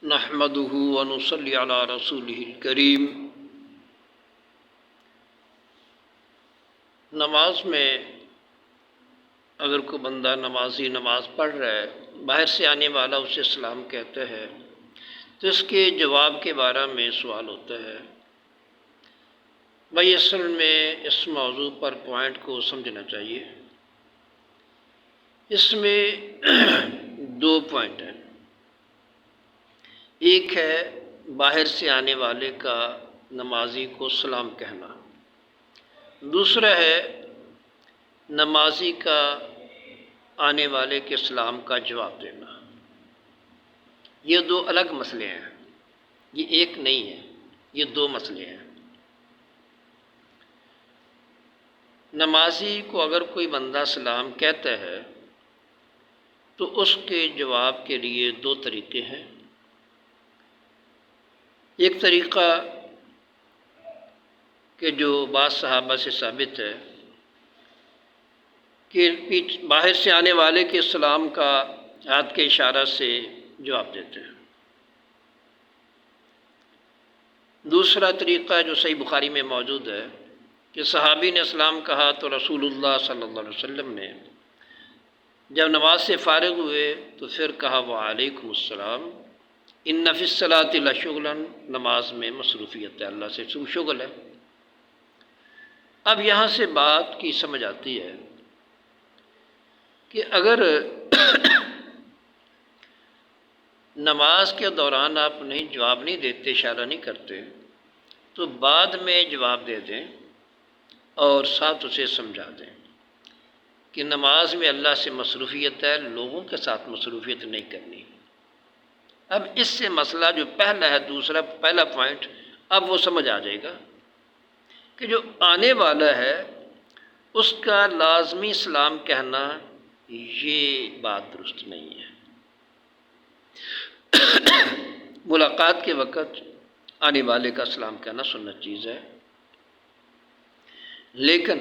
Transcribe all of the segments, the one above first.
نحمده ونصلي على رسوله الکریم۔ نماز میں اگر کوئی بندہ نمازی نماز پڑھ رہا ہے، باہر سے آنے والا اسے سلام کہتا ہے تو اس کے جواب کے بارے میں سوال ہوتا ہے۔ بھائی اصل میں اس موضوع پر پوائنٹ کو سمجھنا چاہیے۔ اس میں دو پوائنٹ ہیں، ایک ہے باہر سے آنے والے کا نمازی کو سلام کہنا، دوسرا ہے نمازی کا آنے والے کے سلام کا جواب دینا۔ یہ دو الگ مسئلے ہیں، یہ ایک نہیں ہے، یہ دو مسئلے ہیں۔ نمازی کو اگر کوئی بندہ سلام کہتا ہے تو اس کے جواب کے لیے دو طریقے ہیں۔ ایک طریقہ کہ جو بعض صحابہ سے ثابت ہے کہ باہر سے آنے والے کے سلام کا ہاتھ کے اشارہ سے جواب دیتے ہیں۔ دوسرا طریقہ جو صحیح بخاری میں موجود ہے کہ صحابی نے سلام کہا تو رسول اللہ صلی اللہ علیہ وسلم نے جب نماز سے فارغ ہوئے تو پھر کہا وعلیکم السلام، ان فی الصلاۃ لشغلا، نماز میں مصروفیت ہے، اللہ سے شغل ہے۔ اب یہاں سے بات کی سمجھ آتی ہے کہ اگر نماز کے دوران آپ نہیں جواب نہیں دیتے، اشارہ نہیں کرتے، تو بعد میں جواب دے دیں اور ساتھ اسے سمجھا دیں کہ نماز میں اللہ سے مصروفیت ہے، لوگوں کے ساتھ مصروفیت نہیں کرنی۔ اب اس سے مسئلہ جو پہلا ہے، پہلا پوائنٹ اب وہ سمجھ آ جائے گا کہ جو آنے والا ہے اس کا لازمی سلام کہنا، یہ بات درست نہیں ہے۔ ملاقات کے وقت آنے والے کا سلام کہنا سنت چیز ہے، لیکن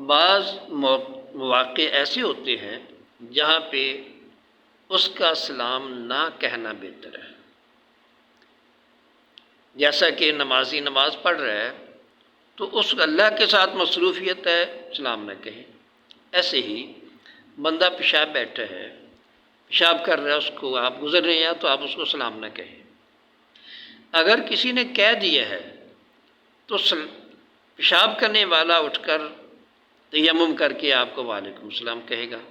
بعض مواقع ایسے ہوتے ہیں جہاں پہ اس کا سلام نہ کہنا بہتر ہے۔ جیسا کہ نمازی نماز پڑھ رہا ہے تو اس اللہ کے ساتھ مصروفیت ہے، سلام نہ کہیں۔ ایسے ہی بندہ پیشاب بیٹھا ہے، پیشاب کر رہا ہے، اس کو آپ گزر رہے ہیں تو آپ اس کو سلام نہ کہیں۔ اگر کسی نے کہہ دیا ہے تو پیشاب کرنے والا اٹھ کر تیمم کر کے آپ کو وعلیکم السلام کہے گا۔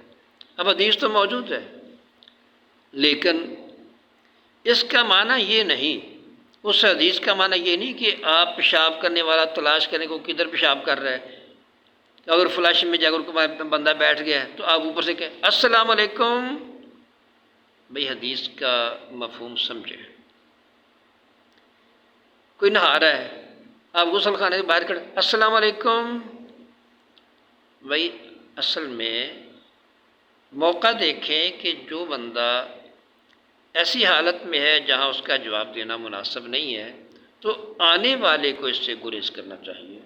اب حدیث تو موجود ہے، لیکن اس کا معنی یہ نہیں، اس حدیث کا معنی یہ نہیں کہ آپ پیشاب کرنے والا تلاش کریں کہ کدھر پیشاب کر رہا ہے۔ اگر فلش میں جا کر بندہ بیٹھ گیا ہے تو آپ اوپر سے کہیں السلام علیکم۔ بھئی حدیث کا مفہوم سمجھیں۔ کوئی نہا رہا ہے، آپ غسل خانے سے باہر کھڑے السلام علیکم۔ بھئی اصل میں موقع دیکھیں کہ جو بندہ ایسی حالت میں ہے جہاں اس کا جواب دینا مناسب نہیں ہے تو آنے والے کو اس سے گریز کرنا چاہیے۔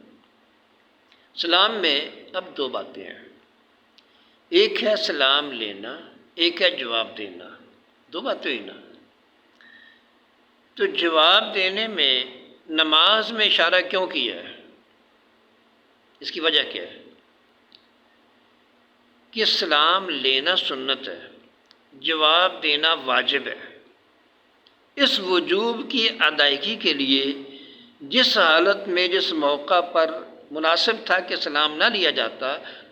سلام میں اب دو باتیں ہیں، ایک ہے سلام لینا، ایک ہے جواب دینا، دو باتیں ہی نا۔ تو جواب دینے میں نماز میں اشارہ کیوں کیا ہے؟ اس کی وجہ کیا ہے؟ کہ سلام لینا سنت ہے، جواب دینا واجب ہے۔ اس وجوب کی ادائیگی کے لیے جس حالت میں جس موقع پر مناسب تھا کہ سلام نہ لیا جاتا،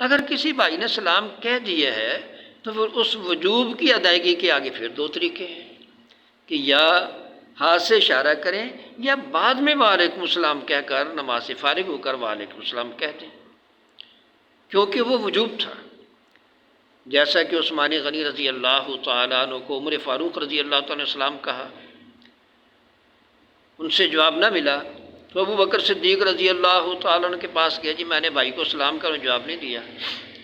اگر کسی بھائی نے سلام کہہ دیا ہے تو پھر اس وجوب کی ادائیگی کے آگے پھر دو طریقے ہیں کہ یا ہاتھ سے اشارہ کریں یا بعد میں وعلیکم السلام کہہ کر نماز سے فارغ ہو کر وعلیکم السلام کہہ دیں، کیونکہ وہ وجوب تھا۔ جیسا کہ عثمان غنی رضی اللہ تعالیٰ عنہ کو عمر فاروق رضی اللہ تعالیٰ عنہ سلام کہا، ان سے جواب نہ ملا تو ابو بکر صدیق رضی اللہ تعالیٰ عنہ کے پاس گیا، جی میں نے بھائی کو سلام کا جواب نہیں دیا۔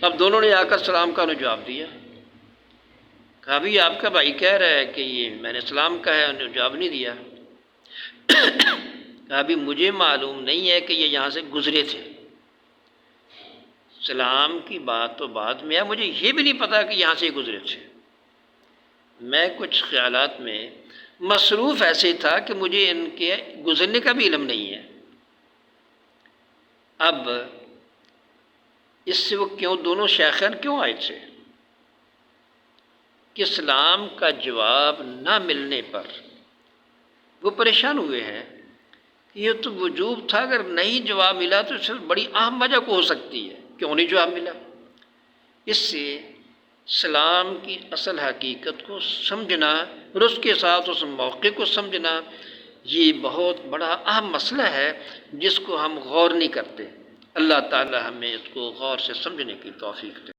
اب دونوں نے آ کر سلام کا جواب دیا۔ کہا بھی آپ کا بھائی کہہ رہا ہے کہ یہ میں نے سلام کا ہے، انہوں نے جواب نہیں دیا۔ کہا بھی مجھے معلوم نہیں ہے کہ یہ یہاں سے گزرے تھے، سلام کی بات تو بعد میں ہے، مجھے یہ بھی نہیں پتا کہ یہاں سے گزرے تھے۔ میں کچھ خیالات میں مصروف ایسے تھا کہ مجھے ان کے گزرنے کا بھی علم نہیں ہے۔ اب اس سے وہ کیوں دونوں شیخین کیوں آئے تھے کہ سلام کا جواب نہ ملنے پر وہ پریشان ہوئے ہیں کہ یہ تو وجوب تھا، اگر نہیں جواب ملا تو اس سے بڑی اہم وجہ کو ہو سکتی ہے، کیوں نہیں جواب ملا؟ اس سے سلام کی اصل حقیقت کو سمجھنا اور اس کے ساتھ اس موقع کو سمجھنا یہ بہت بڑا اہم مسئلہ ہے جس کو ہم غور نہیں کرتے۔ اللہ تعالی ہمیں اس کو غور سے سمجھنے کی توفیق دے۔